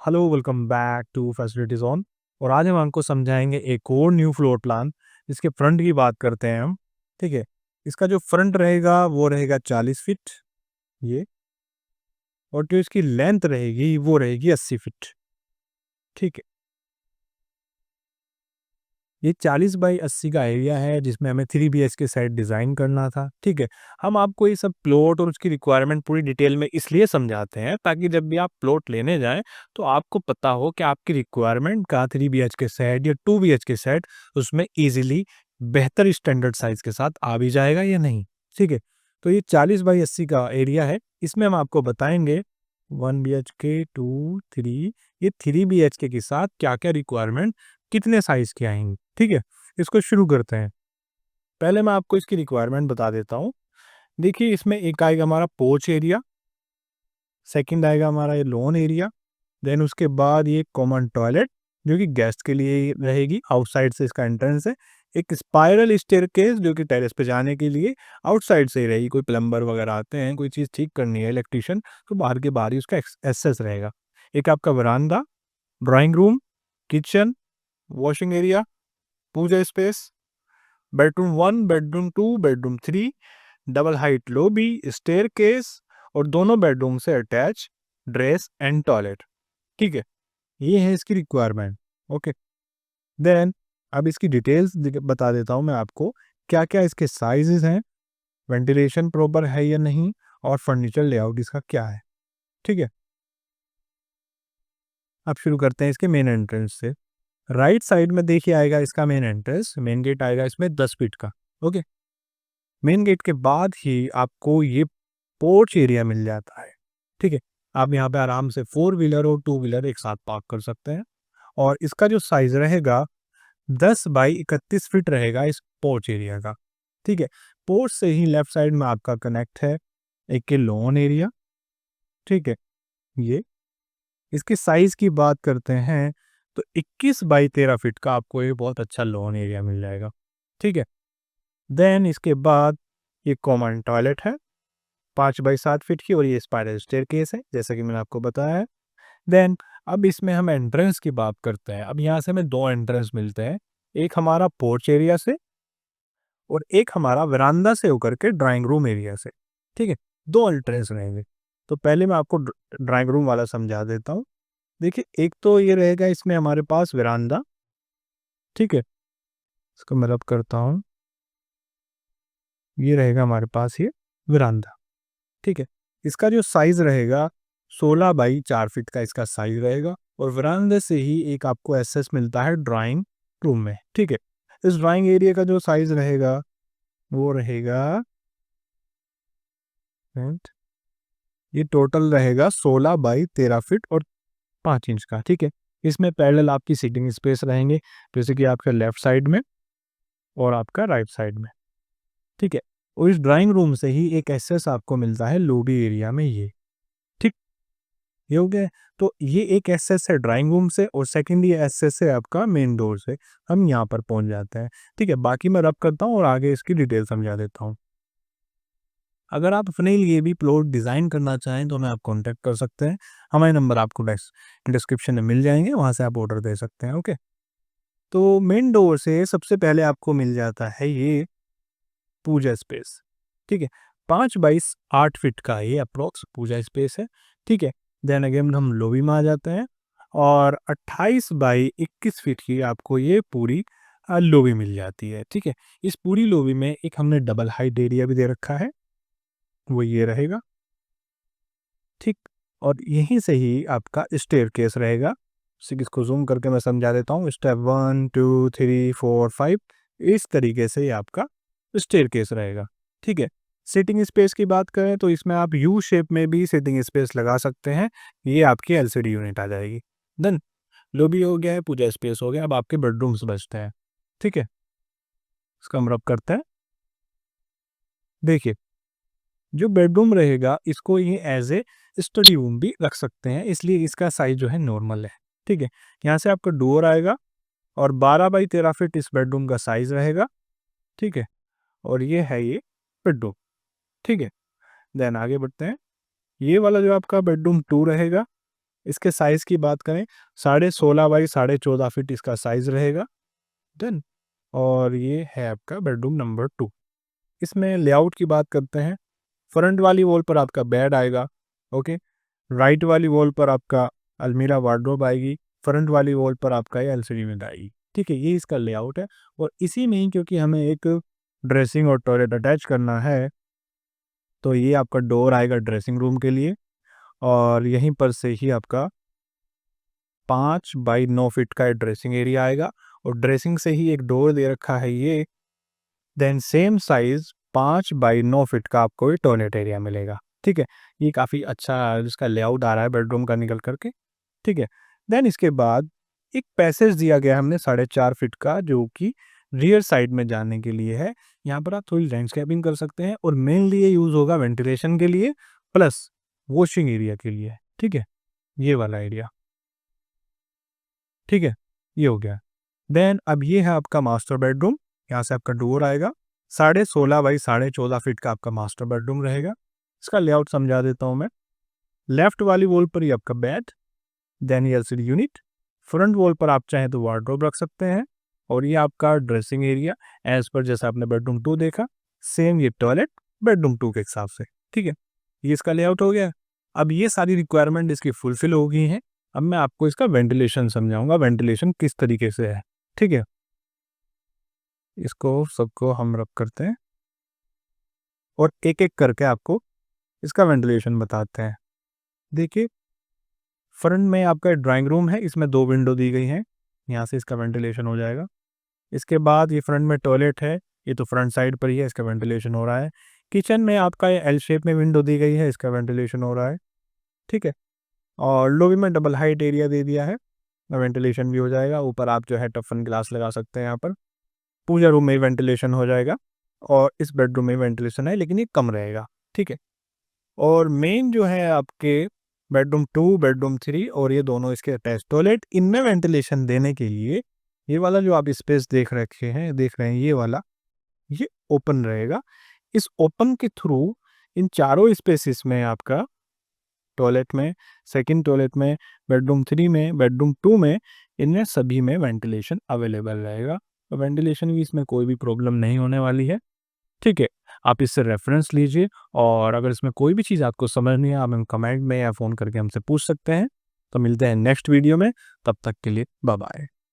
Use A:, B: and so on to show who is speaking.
A: Hello, welcome back to facilities on. और आज हम आपको समझाएंगे एक और न्यू फ्लोर प्लान। इसके फ्रंट की बात करते हैं हम। ठीक है। इसका जो फ्रंट रहेगा वो रहेगा 40 फीट, ये। और जो इसकी लेंथ रहेगी वो रहेगी 80 फीट। ठीक है। ये 40 बाई 80 का एरिया है जिसमें हमें 3 BHK सेट डिज़ाइन करना था। ठीक है। हम आपको ये सब प्लॉट और उसकी रिक्वायरमेंट पूरी डिटेल में इसलिए समझाते हैं ताकि जब भी आप प्लॉट लेने जाएं तो आपको पता हो कि आपकी रिक्वायरमेंट का 3 BHK सेट या 2 BHK सेट उसमें इजीली बेहतर स्टैंडर्ड साइज के साथ आ भी जाएगा या नहीं। ठीक है। तो ये 40 बाई 80 का एरिया है। इसमें हम आपको बताएंगे 1 BHK 2 3, ये 3 BHK के साथ क्या क्या रिक्वायरमेंट कितने साइज के आएंगे। ठीक है। इसको शुरू करते हैं। पहले मैं आपको इसकी रिक्वायरमेंट बता देता हूँ। देखिए, इसमें एक आएगा हमारा पोर्च एरिया, सेकंड आएगा हमारा ये लॉन एरिया, देन उसके बाद ये कॉमन टॉयलेट जो कि गेस्ट के लिए ही रहेगी, आउटसाइड से इसका एंट्रेंस है। एक स्पाइरल स्टेयरकेस जो कि टेरेस पे जाने के लिए आउटसाइड से ही रहेगी। कोई प्लम्बर वगैरह आते हैं, कोई चीज़ ठीक करनी है, इलेक्ट्रिशियन, तो बाहर के बाहर ही उसका एक्सेस रहेगा। एक आपका veranda, drawing room, kitchen, washing area, puja space, bedroom 1, bedroom 2, bedroom 3, double height lobby, staircase और दोनों बेडरूम से अटैच ड्रेस एंड टॉयलेट। ठीक है। ये है इसकी रिक्वायरमेंट। ओके। देन अब इसकी डिटेल्स बता देता हूँ मैं आपको, क्या क्या इसके साइजेस हैं, वेंटिलेशन प्रॉपर है या नहीं, और फर्नीचर लेआउट इसका क्या है। ठीक है। अब शुरू करते हैं इसके मेन एंट्रेंस से। राइट साइड में देखिए आएगा इसका मेन एंट्रेंस, मेन गेट आएगा इसमें 10 फीट का। ओके। मेन गेट के बाद ही आपको ये पोर्च एरिया मिल जाता है। ठीक है। आप यहाँ पे आराम से 4 व्हीलर और 2 व्हीलर एक साथ पार्क कर सकते हैं। और इसका जो साइज रहेगा 10 बाई 31 फीट रहेगा इस पोर्च एरिया का। ठीक है। पोर्च से ही लेफ्ट साइड में आपका कनेक्ट है एक के लॉन एरिया। ठीक है। ये इसके साइज की बात करते हैं तो 21 बाई 13 फीट का आपको ये बहुत अच्छा लॉन एरिया मिल जाएगा। ठीक है। देन इसके बाद ये कॉमन टॉयलेट है 5 बाई 7 फीट की, और ये स्पाइरल स्टेयरकेस है जैसा कि मैंने आपको बताया है। देन अब इसमें हम एंट्रेंस की बात करते हैं। अब यहाँ से हमें दो एंट्रेंस मिलते हैं, एक हमारा पोर्च एरिया से और एक हमारा वरांदा से होकर के ड्राइंग रूम एरिया से। ठीक है। दो एंट्रेंस रहेंगे। तो पहले मैं आपको ड्राइंग रूम वाला समझा देता हूँ। देखिए, एक तो ये रहेगा इसमें हमारे पास वरांदा। ठीक है। इसको मैं रब करता हूँ। ये रहेगा हमारे पास ये वरांदा। ठीक है। इसका जो साइज रहेगा 16 बाई 4 फीट का इसका साइज रहेगा, और वरांदे से ही एक आपको एक्सेस मिलता है ड्राइंग रूम में। ठीक है। इस ड्राइंग एरिया का जो साइज रहेगा वो रहेगा, ये टोटल रहेगा 16 बाई 13 फीट और 5 इंच का। ठीक है। इसमें पैरेलल आपकी सीटिंग स्पेस रहेंगे, जैसे कि आपका लेफ्ट साइड में और आपका राइट साइड में। ठीक है। और इस ड्राइंग रूम से ही एक एक्सेस आपको मिलता है लॉबी एरिया में, ये। ठीक। ये हो गया है। तो ये एक एक्सेस है ड्राइंग रूम से, और सेकंड ये एक्सेस है आपका मेन डोर से। हम यहाँ पर पहुंच जाते हैं। ठीक है। बाकी मैं रब करता हूँ और आगे इसकी डिटेल समझा देता हूँ। अगर आप अपने लिए भी प्लॉट डिज़ाइन करना चाहें तो हमें आप कॉन्टैक्ट कर सकते हैं। हमारे नंबर आपको डिस्क्रिप्शन में मिल जाएंगे, वहाँ से आप ऑर्डर दे सकते हैं। ओके। तो मेन डोर से सबसे पहले आपको मिल जाता है ये पूजा स्पेस। ठीक है। 5 बाई 8 फीट का ये अप्रोक्स पूजा स्पेस है। ठीक है। देन अगेन हम लॉबी में आ जाते हैं, और 28 बाई 21 फीट की आपको ये पूरी लॉबी मिल जाती है। ठीक है। इस पूरी लॉबी में एक हमने डबल हाइट एरिया भी दे रखा है, वो ये रहेगा। ठीक। और यहीं से ही आपका स्टेयरकेस रहेगा। इसको जूम करके मैं समझा देता हूँ। स्टेप 1 2 3 4 5, इस तरीके से ये आपका स्टेयरकेस रहेगा। ठीक है। सिटिंग स्पेस की बात करें तो इसमें आप यू शेप में भी सिटिंग स्पेस लगा सकते हैं। ये आपकी एलसीडी यूनिट आ जाएगी। देन लॉबी हो गया है, पूजा स्पेस हो गया, अब आपके बेडरूम्स बचते हैं। ठीक है। इसका हम रब करते हैं। देखिए, जो बेडरूम रहेगा इसको ये एज ए स्टडी रूम भी रख सकते हैं, इसलिए इसका साइज जो है नॉर्मल है। ठीक है। यहाँ से आपका डोर आएगा, और 12 बाई 13 फीट इस बेडरूम का साइज रहेगा। ठीक है। और ये है ये बेडरूम। ठीक है। देन आगे बढ़ते हैं। ये वाला जो आपका बेडरूम 2 रहेगा, इसके साइज़ की बात करें 16.5 बाई 14.5 फीट इसका साइज़ रहेगा। डन। और ये है आपका बेडरूम नंबर 2। इसमें लेआउट की बात करते हैं। फ्रंट वाली वॉल पर आपका बेड आएगा, ओके। राइट वाली वॉल पर आपका अलमीरा वार्डरोब आएगी, फ्रंट वाली वॉल पर आपका ये एलसीडी विंडो आएगी, ठीक है। ये इसका लेआउट है और इसी में ही क्योंकि हमें एक ड्रेसिंग और टॉयलेट अटैच करना है, तो ये आपका डोर आएगा ड्रेसिंग रूम के लिए और यहीं पर से ही आपका 5 बाई 9 फीट का ड्रेसिंग एरिया आएगा और ड्रेसिंग से ही एक डोर दे रखा है ये। Then same size 5 by 9 feet का आपको ये टॉयलेट एरिया मिलेगा, ठीक है। ये काफ़ी अच्छा इसका लेआउट आ रहा है बेडरूम का निकल करके, ठीक है। देन इसके बाद एक पैसेज दिया गया है हमने 4.5 फीट का, जो कि रियर साइड में जाने के लिए है। यहाँ पर आप थोड़ी लैंडस्केपिंग कर सकते हैं और मेनली ये यूज़ होगा वेंटिलेशन के लिए प्लस वॉशिंग एरिया के लिए, ठीक है। ये वाला एरिया, ठीक है। ये हो गया। देन अब ये है आपका मास्टर बेडरूम। यहाँ से आपका डोर आएगा, 16.5 बाई 14.5 फीट का आपका मास्टर बेडरूम रहेगा। इसका लेआउट समझा देता हूँ मैं। लेफ्ट वाली वॉल पर ही आपका बेड, देन ये एलसीडी यूनिट, फ्रंट वॉल पर आप चाहें तो वार्डरोब रख सकते हैं और ये आपका ड्रेसिंग एरिया एज पर जैसा आपने बेडरूम 2 देखा, सेम ये टॉयलेट बेडरूम 2 के हिसाब से, ठीक है। ये इसका लेआउट हो गया। अब ये सारी रिक्वायरमेंट इसकी फुलफिल हो गई हैं। अब मैं आपको इसका वेंटिलेशन समझाऊंगा, वेंटिलेशन किस तरीके से है, ठीक है। इसको सबको हम रब करते हैं और एक-एक करके आपको इसका वेंटिलेशन बताते हैं। देखिए, फ्रंट में आपका ड्राइंग रूम है, इसमें 2 विंडो दी गई हैं, यहाँ से इसका वेंटिलेशन हो जाएगा। इसके बाद ये फ्रंट में टॉयलेट है, ये तो फ्रंट साइड पर ही है, इसका वेंटिलेशन हो रहा है। किचन में आपका ये एल शेप में विंडो दी गई है, इसका वेंटिलेशन हो रहा है, ठीक है। और लॉबी में डबल हाइट एरिया दे दिया है, वेंटिलेशन भी हो जाएगा। ऊपर आप जो है टफन ग्लास लगा सकते हैं यहाँ पर। पूजा रूम में वेंटिलेशन हो जाएगा और इस बेडरूम में वेंटिलेशन है लेकिन ये कम रहेगा, ठीक है। और मेन जो है आपके बेडरूम 2, बेडरूम 3 और ये दोनों इसके अटैच टॉयलेट, इनमें वेंटिलेशन देने के लिए ये वाला जो आप स्पेस देख रहे हैं ये वाला, ये ओपन रहेगा। इस ओपन के थ्रू इन चारों स्पेसिस में आपका टॉयलेट में, सेकंड टॉयलेट में, बेडरूम 3 में, बेडरूम 2 में, इनमें सभी में वेंटिलेशन अवेलेबल रहेगा। तो वेंटिलेशन की इसमें कोई भी प्रॉब्लम नहीं होने वाली है, ठीक है। आप इससे रेफरेंस लीजिए और अगर इसमें कोई भी चीज़ आपको समझ नहीं है, आप हमें कमेंट में या फ़ोन करके हमसे पूछ सकते हैं। तो मिलते हैं नेक्स्ट वीडियो में, तब तक के लिए बाय बाय।